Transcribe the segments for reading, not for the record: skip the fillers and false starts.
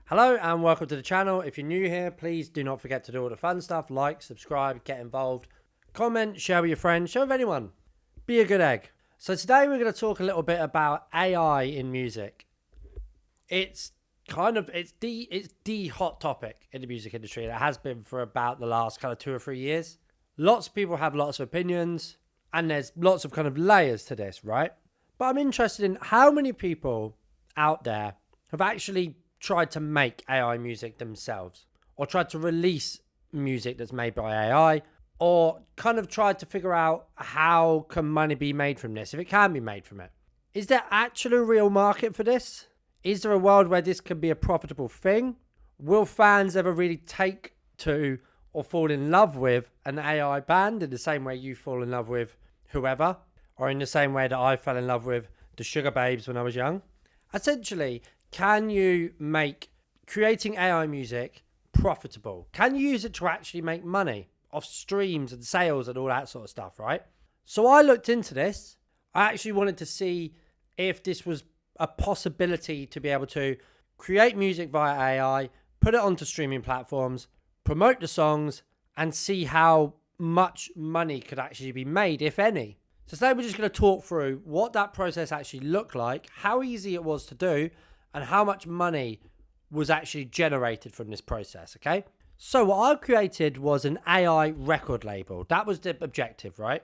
Hello and welcome to the channel. If you're new here, please do not forget to do all the fun stuff, like, subscribe, get involved, comment, share with your friends, share with anyone. Be a good egg. So today we're going to talk a little bit about AI in music. It's the hot topic in the music industry, and it has been for about the last 2 or 3 years. Lots of people have lots of opinions, and there's lots of layers to this, right? But I'm interested in how many people out there have actually tried to make AI music themselves, or tried to release music that's made by AI, or tried to figure out how can money be made from this, if it can be made from it. Is there actually a real market for this? Is there a world where this can be a profitable thing? Will fans ever really take to or fall in love with an AI band in the same way you fall in love with whoever, or in the same way that I fell in love with the Sugar Babes when I was young? Essentially, can you make creating AI music profitable? Can you use it to actually make money off streams and sales and all that sort of stuff, right? So I looked into this. I actually wanted to see if this was a possibility to be able to create music via AI, put it onto streaming platforms, promote the songs, and see how much money could actually be made, if any. So today we're just going to talk through what that process actually looked like, how easy it was to do, and how much money was actually generated from this process, okay? So what I created was an AI record label. That was the objective, right?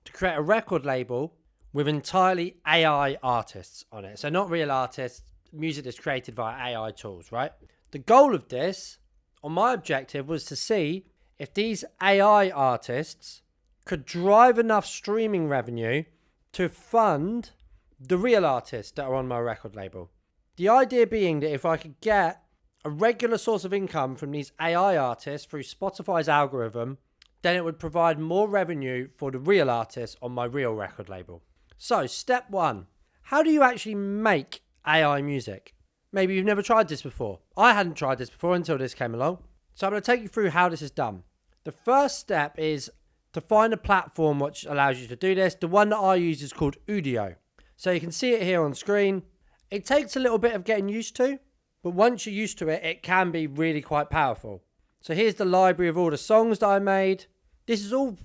To create a record label with entirely AI artists on it. So not real artists, music that's created via AI tools, right? The goal of this, or my objective, was to see if these AI artists could drive enough streaming revenue to fund the real artists that are on my record label. The idea being that if I could get a regular source of income from these AI artists through Spotify's algorithm, then it would provide more revenue for the real artists on my real record label. So, step one, how do you actually make AI music? Maybe you've never tried this before. I hadn't tried this before until this came along. So I'm going to take you through how this is done. The first step is to find a platform which allows you to do this. The one that I use is called Udio. So you can see it here on screen. It takes a little bit of getting used to, but once you're used to it, it can be really quite powerful. So here's the library of all the songs that I made. This is all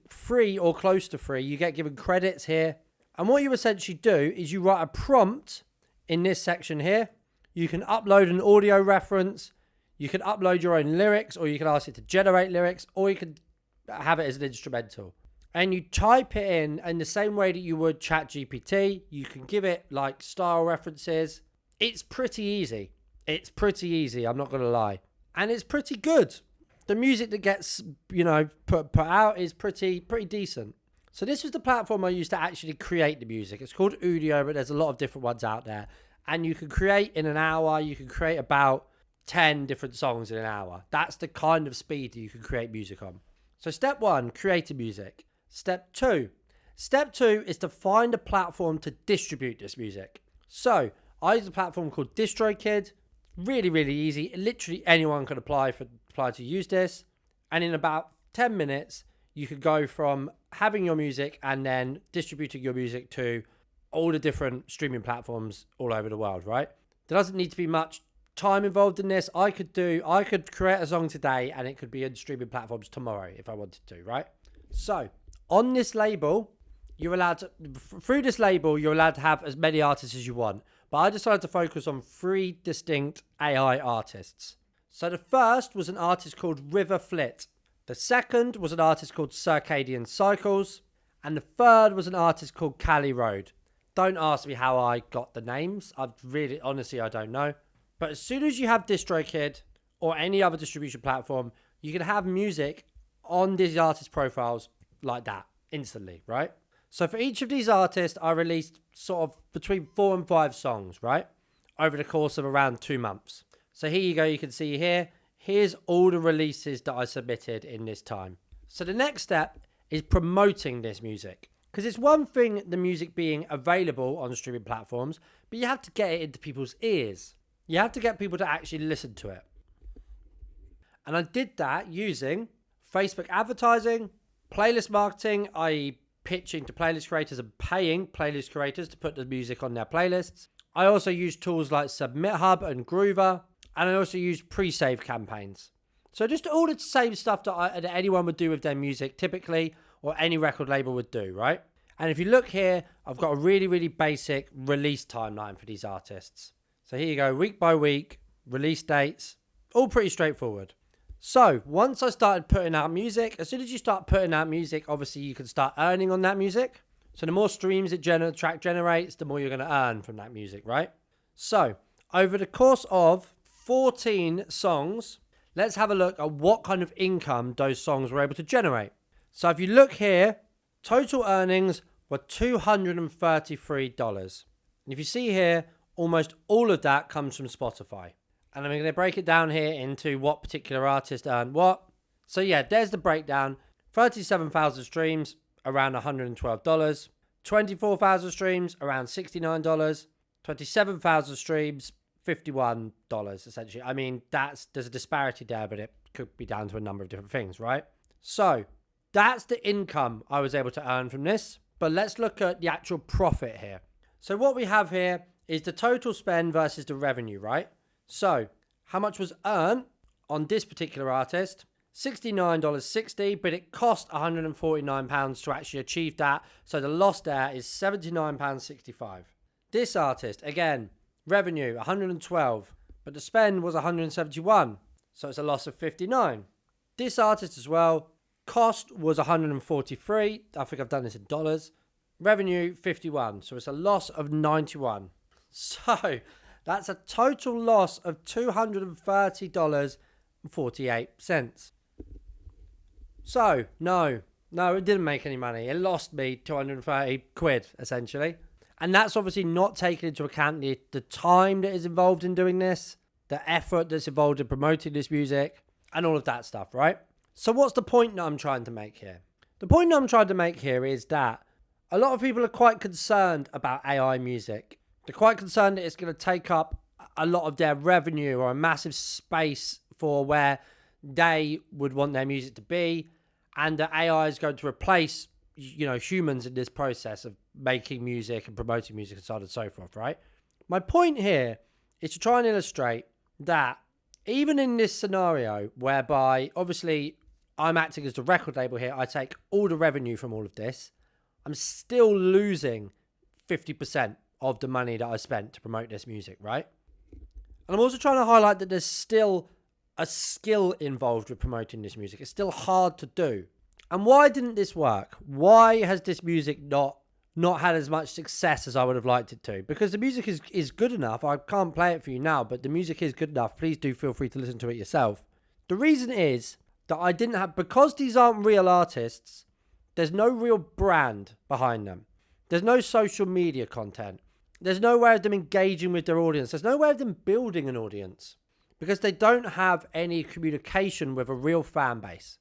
free or close to free. You get given credits here. And what you essentially do is you write a prompt in this section here. You can upload an audio reference. You can upload your own lyrics, or you can ask it to generate lyrics, or you can have it as an instrumental. And you type it in the same way that you would ChatGPT. You can give it style references. It's pretty easy. I'm not going to lie. And it's pretty good. The music that gets, put out is pretty decent. So this was the platform I used to actually create the music. It's called Udio, but there's a lot of different ones out there. And you can create in an hour, you can create about 10 different songs in an hour. That's the kind of speed that you can create music on. So step one, creating music. Step two is to find a platform to distribute this music. So I use a platform called DistroKid. Really, really easy. Literally anyone can apply to use this. And in about 10 minutes, you could go from having your music and then distributing your music to all the different streaming platforms all over the world, right? There doesn't need to be much time involved in this. I could create a song today and it could be on streaming platforms tomorrow if I wanted to, right? So on this label, you're allowed to have as many artists as you want. But I decided to focus on 3 distinct AI artists. So the first was an artist called River Flit. The second was an artist called Circadian Cycles. And the third was an artist called Cali Road. Don't ask me how I got the names. Honestly, I don't know. But as soon as you have DistroKid or any other distribution platform, you can have music on these artist profiles like that instantly, right? So for each of these artists, I released sort of between 4 and 5 songs, right? Over the course of around 2 months. So here you go. You can see here. Here's all the releases that I submitted in this time. So the next step is promoting this music. Because it's one thing, the music being available on streaming platforms, but you have to get it into people's ears. You have to get people to actually listen to it. And I did that using Facebook advertising, playlist marketing, i.e. pitching to playlist creators and paying playlist creators to put the music on their playlists. I also used tools like Submit Hub and Groover. And I also use pre-save campaigns. So just all the same stuff that anyone would do with their music typically, or any record label would do, right? And if you look here, I've got a really, really basic release timeline for these artists. So here you go, week by week, release dates, all pretty straightforward. So once I started putting out music, as soon as you start putting out music, obviously you can start earning on that music. So the more streams track generates, the more you're going to earn from that music, right? So over the course of 14 songs, let's have a look at what kind of income those songs were able to generate. So if you look here, total earnings were $233. And if you see here, almost all of that comes from Spotify. And I'm going to break it down here into what particular artist earned what. So yeah, there's the breakdown. 37,000 streams, around $112. 24,000 streams, around $69. 27,000 streams, $51 essentially. I mean, there's a disparity there, but it could be down to a number of different things, right? So that's the income I was able to earn from this. But let's look at the actual profit here. So what we have here is the total spend versus the revenue, right? So how much was earned on this particular artist? $69.60, but it cost £149 to actually achieve that. So the loss there is £79.65. This artist, again, revenue $112, but the spend was $171, so it's a loss of $59. This artist as well, cost was $143. I think I've done this in dollars. Revenue $51, so it's a loss of $91. So that's a total loss of $230.48. So no, it didn't make any money. It lost me 230 quid essentially. And that's obviously not taking into account the time that is involved in doing this, the effort that's involved in promoting this music, and all of that stuff, right? So what's the point that I'm trying to make here? The point that I'm trying to make here is that a lot of people are quite concerned about AI music. They're quite concerned that it's going to take up a lot of their revenue or a massive space for where they would want their music to be, and that AI is going to replace humans in this process of making music and promoting music and so on and so forth, right? My point here is to try and illustrate that even in this scenario whereby obviously I'm acting as the record label here, I take all the revenue from all of this, I'm still losing 50% of the money that I spent to promote this music, right? And I'm also trying to highlight that there's still a skill involved with promoting this music. It's still hard to do. And why didn't this work? Why has this music not had as much success as I would have liked it to? Because the music is good enough. I can't play it for you now, but the music is good enough. Please do feel free to listen to it yourself. The reason is that I didn't have, because these aren't real artists, there's no real brand behind them. There's no social media content. There's no way of them engaging with their audience. There's no way of them building an audience because they don't have any communication with a real fan base.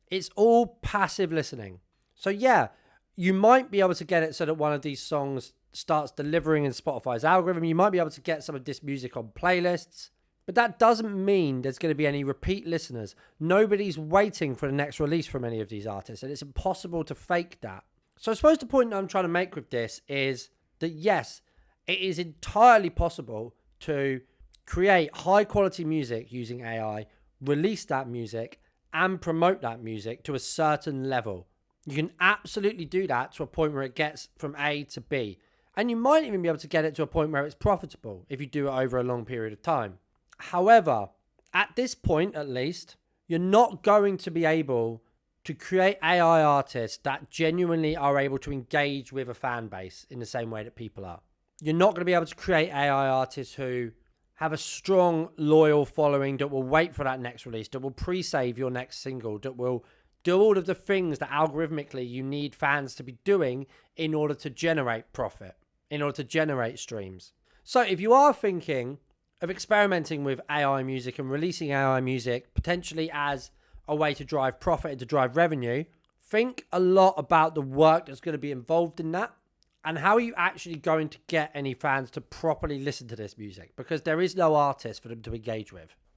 It's all passive listening. So yeah, you might be able to get it so that one of these songs starts delivering in Spotify's algorithm. You might be able to get some of this music on playlists, but that doesn't mean there's going to be any repeat listeners. Nobody's waiting for the next release from any of these artists, and it's impossible to fake that. So I suppose the point that I'm trying to make with this is that yes, it is entirely possible to create high quality music using AI, release that music, and promote that music to a certain level. You can absolutely do that to a point where it gets from A to B. And you might even be able to get it to a point where it's profitable if you do it over a long period of time. However, at this point at least, you're not going to be able to create AI artists that genuinely are able to engage with a fan base in the same way that people are. You're not going to be able to create AI artists who have a strong, loyal following that will wait for that next release, that will pre-save your next single, that will do all of the things that algorithmically you need fans to be doing in order to generate profit, in order to generate streams. So if you are thinking of experimenting with AI music and releasing AI music potentially as a way to drive profit and to drive revenue, think a lot about the work that's going to be involved in that. And how are you actually going to get any fans to properly listen to this music? Because there is no artist for them to engage with.